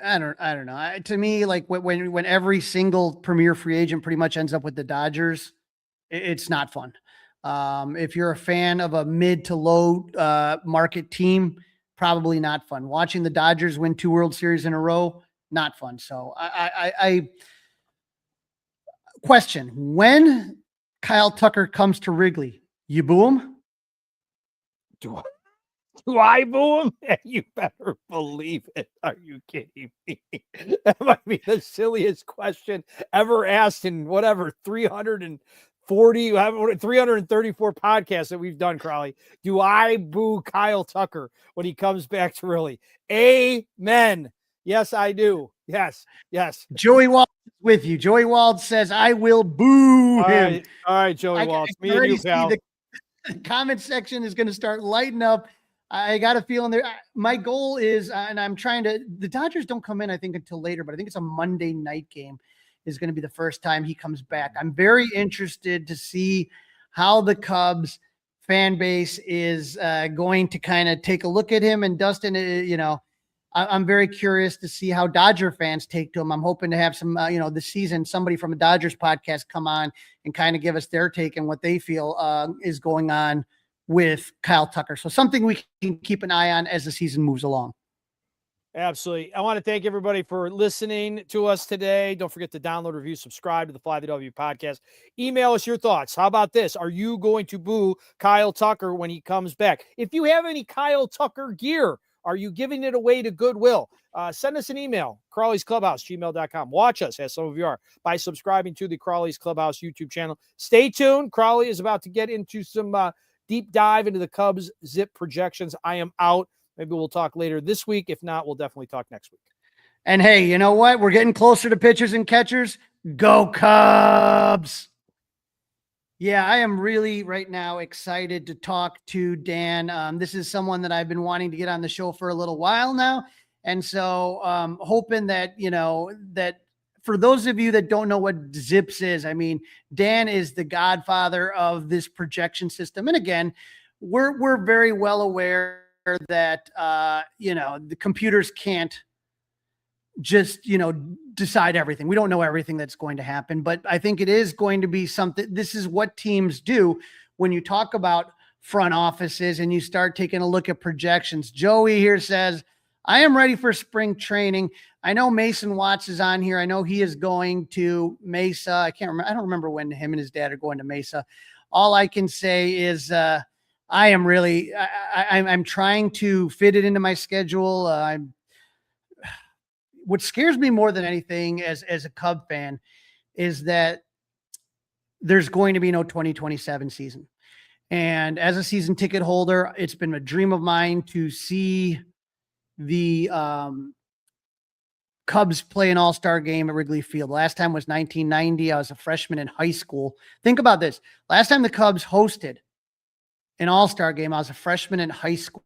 I don't know. To me, like when every single premier free agent pretty much ends up with the Dodgers, it's not fun. If you're a fan of a mid to low market team, probably not fun. Watching the Dodgers win 2 World Series in a row, not fun. So I question, when Kyle Tucker comes to Wrigley, you boo him? Do I boo him? You better believe it. Are you kidding me? That might be the silliest question ever asked in 334 podcasts that we've done, Crowley. Do I boo Kyle Tucker when he comes back to Wrigley? Amen. Yes, I do. Yes. Joey Wald is with you. Joey Wald says, I will boo him. All right, Joey Wald. Me and you, pal. The comment section is going to start lighting up. I got a feeling there. My goal is, and I'm trying to, the Dodgers don't come in, I think, until later, but I think it's a Monday night game is going to be the first time he comes back. I'm very interested to see how the Cubs fan base is going to kind of take a look at him. And Dustin, I'm very curious to see how Dodger fans take to him. I'm hoping to have some, this season, somebody from a Dodgers podcast come on and kind of give us their take and what they feel is going on with Kyle Tucker. So something we can keep an eye on as the season moves along. Absolutely. I want to thank everybody for listening to us today. Don't forget to download, review, subscribe to the Fly the W podcast. Email us your thoughts. How about this? Are you going to boo Kyle Tucker when he comes back? If you have any Kyle Tucker gear, are you giving it away to Goodwill? Send us an email, Crawley's Clubhouse, gmail.com. Watch us, as some of you are, by subscribing to the Crawley's Clubhouse YouTube channel. Stay tuned. Crawley is about to get into some deep dive into the Cubs zip projections. I am out. Maybe we'll talk later this week. If not, we'll definitely talk next week. And hey, you know what? We're getting closer to pitchers and catchers. Go Cubs! Yeah, I am really right now excited to talk to Dan. This is someone that I've been wanting to get on the show for a little while now. And so hoping that, that for those of you that don't know what Zips is, I mean, Dan is the godfather of this projection system. And again, we're very well aware that, the computers can't just, decide everything. We don't know everything that's going to happen, but I think it is going to be something. This is what teams do when you talk about front offices and you start taking a look at projections. Joey here says, I am ready for spring training. I know Mason Watts is on here. I know he is going to Mesa. I don't remember when him and his dad are going to Mesa. All I can say is, I'm trying to fit it into my schedule. What scares me more than anything as a Cub fan is that there's going to be no 2027 season. And as a season ticket holder, it's been a dream of mine to see the Cubs play an all-star game at Wrigley Field. Last time was 1990. I was a freshman in high school. Think about this. Last time the Cubs hosted an all-star game, I was a freshman in high school.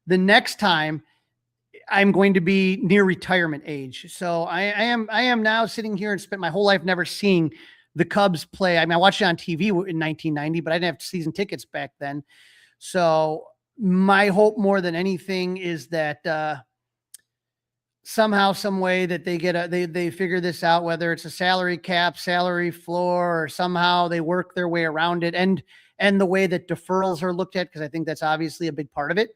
The next time, I'm going to be near retirement age. So I am now sitting here and spent my whole life never seeing the Cubs play. I mean, I watched it on TV in 1990, but I didn't have season tickets back then. So my hope more than anything is that somehow, some way that they figure this out, whether it's a salary cap, salary floor, or somehow they work their way around it, and the way that deferrals are looked at, because I think that's obviously a big part of it.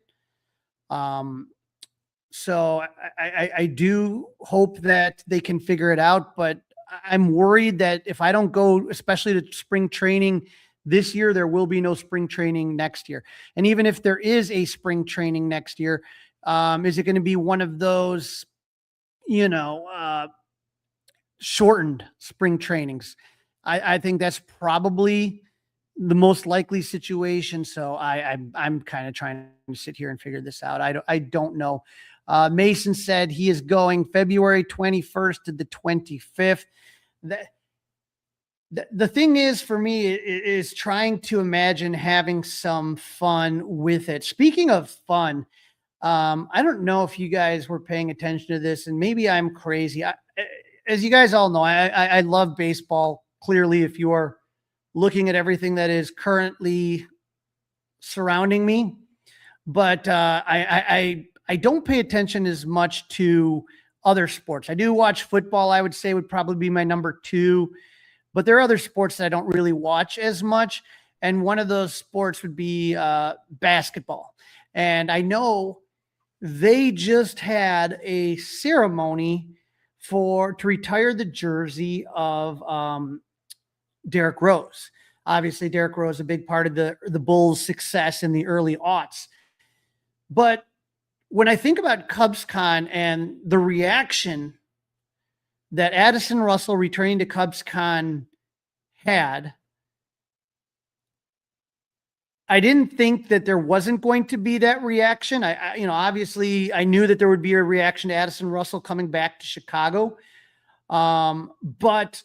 So I do hope that they can figure it out, but I'm worried that if I don't go, especially to spring training this year, there will be no spring training next year. And even if there is a spring training next year, is it going to be one of those, shortened spring trainings? I think that's probably the most likely situation. So I'm kind of trying to sit here and figure this out. I don't know. Mason said he is going February 21st to the 25th. The thing is, for me, is trying to imagine having some fun with it. Speaking of fun, I don't know if you guys were paying attention to this, and maybe I'm crazy. As you guys all know, I love baseball. Clearly, if you are looking at everything that is currently surrounding me, but I don't pay attention as much to other sports. I do watch football. I would say would probably be my number 2, but there are other sports that I don't really watch as much. And one of those sports would be basketball. And I know they just had a ceremony to retire the jersey of Derrick Rose. Obviously, Derrick Rose is a big part of the Bulls' success in the early aughts. But when I think about CubsCon and the reaction that Addison Russell returning to CubsCon had, I didn't think that there wasn't going to be that reaction. Obviously I knew that there would be a reaction to Addison Russell coming back to Chicago. But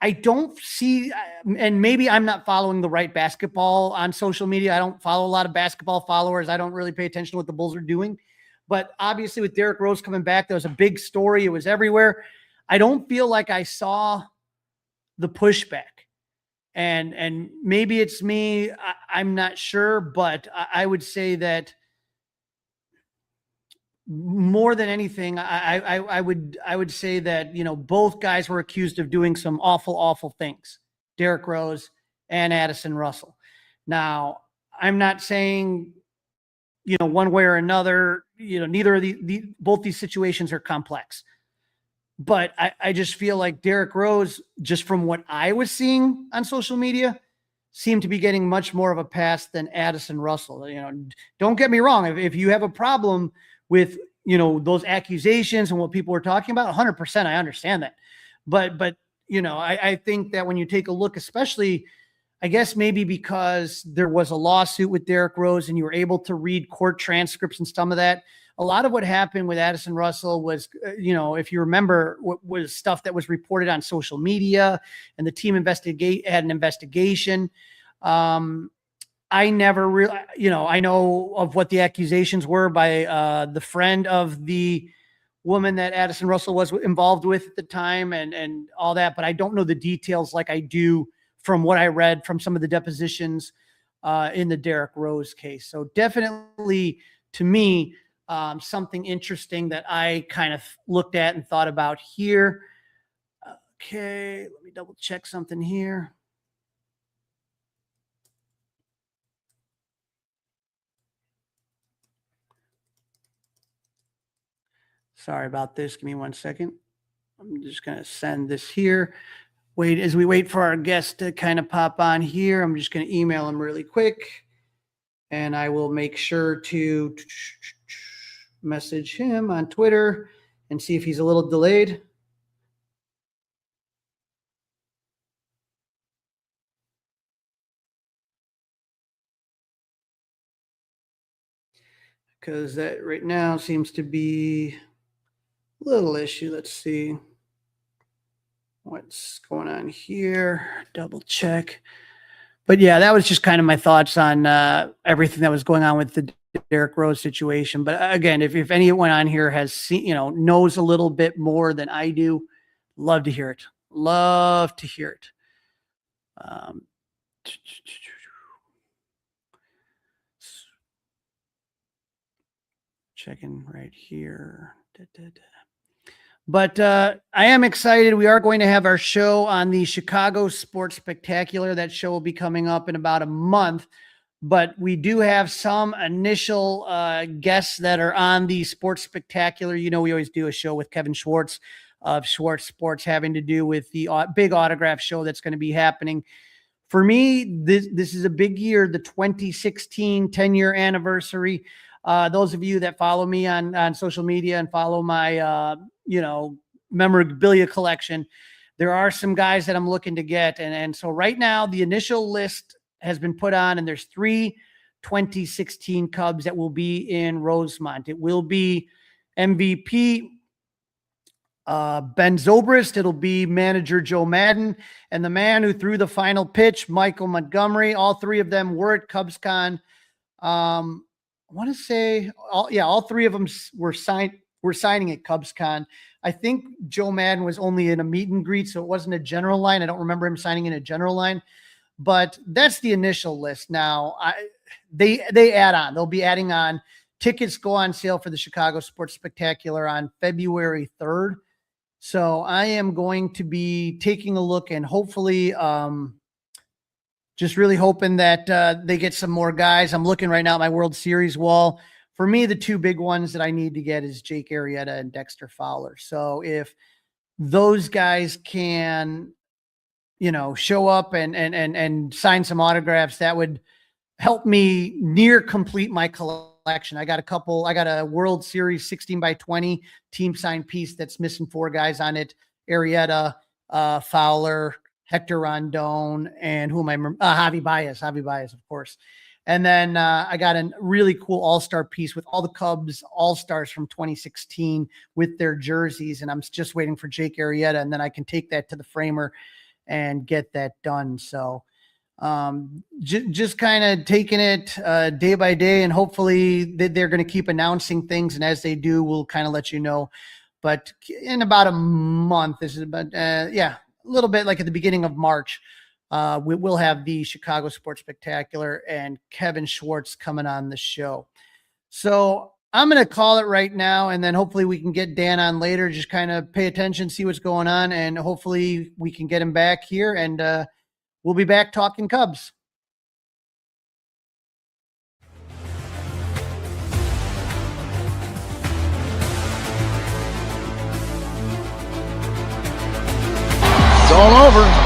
I don't see, and maybe I'm not following the right basketball on social media. I don't follow a lot of basketball followers. I don't really pay attention to what the Bulls are doing. But obviously with Derrick Rose coming back, that was a big story. It was everywhere. I don't feel like I saw the pushback. And maybe it's me. I'm not sure, but I would say that more than anything, I would say that, both guys were accused of doing some awful things, Derrick Rose and Addison Russell. Now, I'm not saying, one way or another, neither of both these situations are complex. But I just feel like Derrick Rose, just from what I was seeing on social media, seemed to be getting much more of a pass than Addison Russell. Don't get me wrong. If you have a problem with, those accusations and what people are talking about, 100%, I understand that. But I think that when you take a look, especially, I guess maybe because there was a lawsuit with Derrick Rose and you were able to read court transcripts and some of that, a lot of what happened with Addison Russell was, if you remember, was stuff that was reported on social media, and the team had an investigation. I never really, I know of what the accusations were by the friend of the woman that Addison Russell was involved with at the time and all that, but I don't know the details like I do from what I read from some of the depositions in the Derrick Rose case. So definitely, to me, something interesting that I kind of looked at and thought about here. Okay, let me double check something here. Sorry about this. Give me 1 second. I'm just going to send this here. Wait, as we wait for our guest to kind of pop on here, I'm just going to email him really quick. And I will make sure to message him on Twitter and see if he's a little delayed. Because that right now seems to be a little issue. Let's see what's going on here. Double check. But yeah, that was just kind of my thoughts on everything that was going on with the Derrick Rose situation. But again, if anyone on here has seen, knows a little bit more than I do, love to hear it. Love to hear it. Checking right here. But I am excited. We are going to have our show on the Chicago Sports Spectacular. That show will be coming up in about a month. But we do have some initial guests that are on the Sports Spectacular. We always do a show with Kevin Schwartz of Schwartz Sports having to do with the big autograph show that's going to be happening. For me, this is a big year, the 2016 10-year anniversary. Those of you that follow me on social media and follow my, memorabilia collection, there are some guys that I'm looking to get. And so right now the initial list has been put on, and there's 3 2016 Cubs that will be in Rosemont. It will be MVP Ben Zobrist. It'll be manager Joe Madden, and the man who threw the final pitch, Michael Montgomery. All 3 of them were at CubsCon. I want to say all 3 of them were signing at CubsCon. I think Joe Madden was only in a meet and greet, so it wasn't a general line. I don't remember him signing in a general line, but that's the initial list. Now they add on. They'll be adding on. Tickets go on sale for the Chicago Sports Spectacular on February 3rd. So I am going to be taking a look and hopefully just really hoping that they get some more guys. I'm looking right now at my World Series wall. For me, the 2 big ones that I need to get is Jake Arrieta and Dexter Fowler. So if those guys can, show up and sign some autographs, that would help me near complete my collection. I got a World Series 16x20 team signed piece that's missing 4 guys on it. Arrieta, Fowler, Hector Rondon, and who am I? Javi Baez, of course. And then I got a really cool all-star piece with all the Cubs all-stars from 2016 with their jerseys. And I'm just waiting for Jake Arrieta, and then I can take that to the framer and get that done. So just kind of taking it day by day, and hopefully they're going to keep announcing things. And as they do, we'll kind of let you know. But in about a month, this is about, a little bit like at the beginning of March, we will have the Chicago Sports Spectacular and Kevin Schwartz coming on the show. So I'm going to call it right now, and then hopefully we can get Dan on later. Just kind of pay attention, see what's going on, and hopefully we can get him back here, and we'll be back talking Cubs. It's all over.